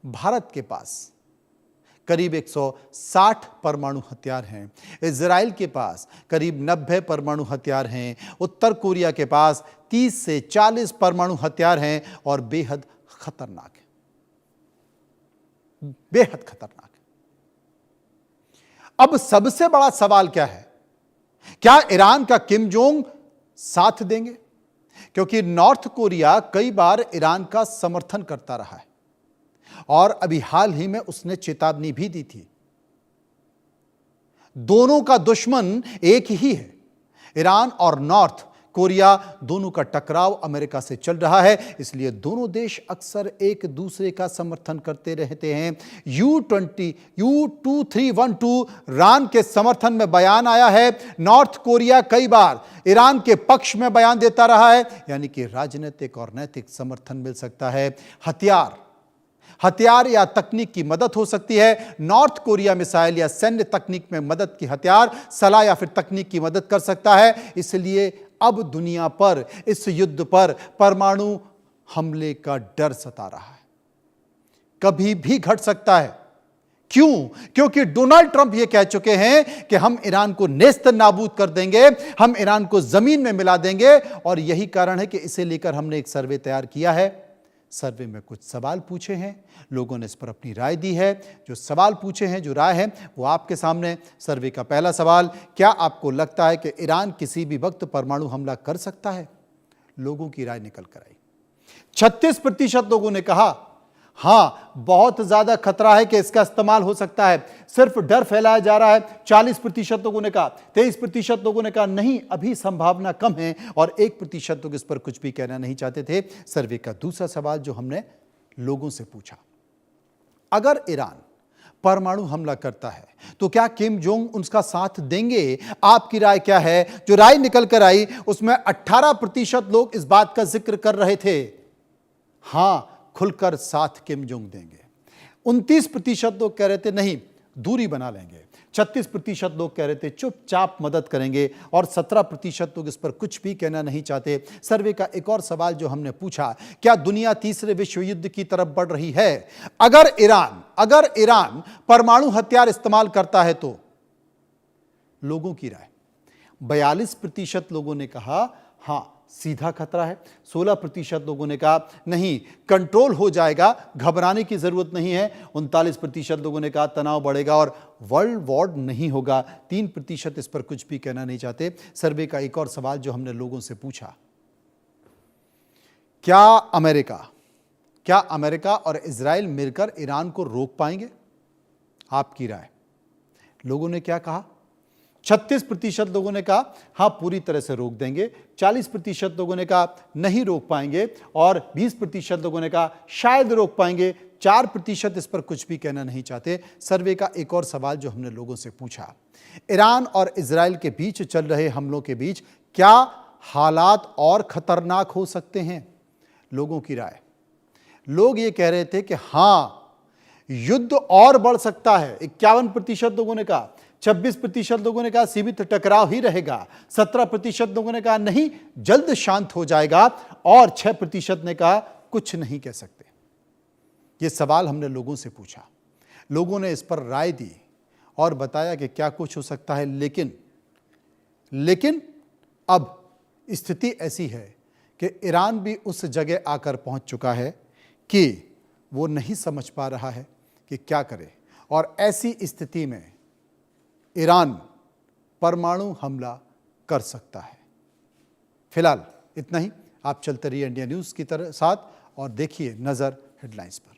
भारत के पास करीब 160 परमाणु हथियार हैं, इजराइल के पास करीब 90 परमाणु हथियार हैं, उत्तर कोरिया के पास 30 से 40 परमाणु हथियार हैं और बेहद खतरनाक है, बेहद खतरनाक है। अब सबसे बड़ा सवाल क्या है? क्या ईरान का किम जोंग साथ देंगे? क्योंकि नॉर्थ कोरिया कई बार ईरान का समर्थन करता रहा है और अभी हाल ही में उसने चेतावनी भी दी थी। दोनों का दुश्मन एक ही है। ईरान और नॉर्थ कोरिया दोनों का टकराव अमेरिका से चल रहा है, इसलिए दोनों देश अक्सर एक दूसरे का समर्थन करते रहते हैं। U2312 ईरान के समर्थन में बयान आया है। नॉर्थ कोरिया कई बार ईरान के पक्ष में बयान देता रहा है, यानी कि राजनीतिक और नैतिक समर्थन मिल सकता है। हथियार या तकनीक की मदद हो सकती है। नॉर्थ कोरिया मिसाइल या सैन्य तकनीक में मदद की हथियार, सलाह या फिर तकनीक की मदद कर सकता है। इसलिए अब दुनिया पर इस युद्ध पर परमाणु हमले का डर सता रहा है। कभी भी घट सकता है। क्यों? क्योंकि डोनाल्ड ट्रंप यह कह चुके हैं कि हम ईरान को नेस्त नाबूद कर देंगे, हम ईरान को जमीन में मिला देंगे। और यही कारण है कि इसे लेकर हमने एक सर्वे तैयार किया है। सर्वे में कुछ सवाल पूछे हैं, लोगों ने इस पर अपनी राय दी है। जो सवाल पूछे हैं, जो राय है, वो आपके सामने। सर्वे का पहला सवाल, क्या आपको लगता है कि ईरान किसी भी वक्त परमाणु हमला कर सकता है? लोगों की राय निकल कर आई। 36% लोगों ने कहा हां, बहुत ज्यादा खतरा है कि इसका इस्तेमाल हो सकता है, सिर्फ डर फैलाया जा रहा है। 40% लोगों ने कहा, 23% लोगों ने कहा नहीं, अभी संभावना कम है, और 1% लोग इस पर कुछ भी कहना नहीं चाहते थे। सर्वे का दूसरा सवाल जो हमने लोगों से पूछा, अगर ईरान परमाणु हमला करता है तो क्या किम जोंग उसका साथ देंगे? आपकी राय क्या है? जो राय निकल कर आई उसमें 18% लोग इस बात का जिक्र कर रहे थे, हां, खुलकर साथ किम जोंग देंगे। 29% लोग कह रहे थे नहीं, दूरी बना लेंगे। 36% लोग कह रहे थे चुपचाप मदद करेंगे, और 17% लोग इस पर कुछ भी कहना नहीं चाहते। सर्वे का एक और सवाल जो हमने पूछा, क्या दुनिया तीसरे विश्व युद्ध की तरफ बढ़ रही है अगर ईरान परमाणु हथियार इस्तेमाल करता है तो? लोगों की राय, 42% लोगों ने कहा हां, सीधा खतरा है। 16% लोगों ने कहा नहीं, कंट्रोल हो जाएगा, घबराने की जरूरत नहीं है। 39% लोगों ने कहा तनाव बढ़ेगा और वर्ल्ड वॉर नहीं होगा। 3% इस पर कुछ भी कहना नहीं चाहते। सर्वे का एक और सवाल जो हमने लोगों से पूछा, क्या अमेरिका और इजराइल मिलकर ईरान को रोक पाएंगे? आपकी राय, लोगों ने क्या कहा? 36% लोगों ने कहा हां, पूरी तरह से रोक देंगे। 40% लोगों ने कहा नहीं रोक पाएंगे, और 20% लोगों ने कहा शायद रोक पाएंगे। 4% इस पर कुछ भी कहना नहीं चाहते। सर्वे का एक और सवाल जो हमने लोगों से पूछा, ईरान और इजराइल के बीच चल रहे हमलों के बीच क्या हालात और खतरनाक हो सकते हैं? लोगों की राय, लोग ये कह रहे थे कि हां, युद्ध और बढ़ सकता है। 51% लोगों ने कहा, 26% लोगों ने कहा सीमित टकराव ही रहेगा, 17% लोगों ने कहा नहीं, जल्द शांत हो जाएगा, और 6% ने कहा कुछ नहीं कह सकते। यह सवाल हमने लोगों से पूछा, लोगों ने इस पर राय दी और बताया कि क्या कुछ हो सकता है। लेकिन अब स्थिति ऐसी है कि ईरान भी उस जगह आकर पहुंच चुका है कि वो नहीं समझ पा रहा है कि क्या करे, और ऐसी स्थिति में ईरान परमाणु हमला कर सकता है। फिलहाल इतना ही। आप चलते रहिए इंडिया न्यूज़ की साथ और देखिए नजर हेडलाइंस पर।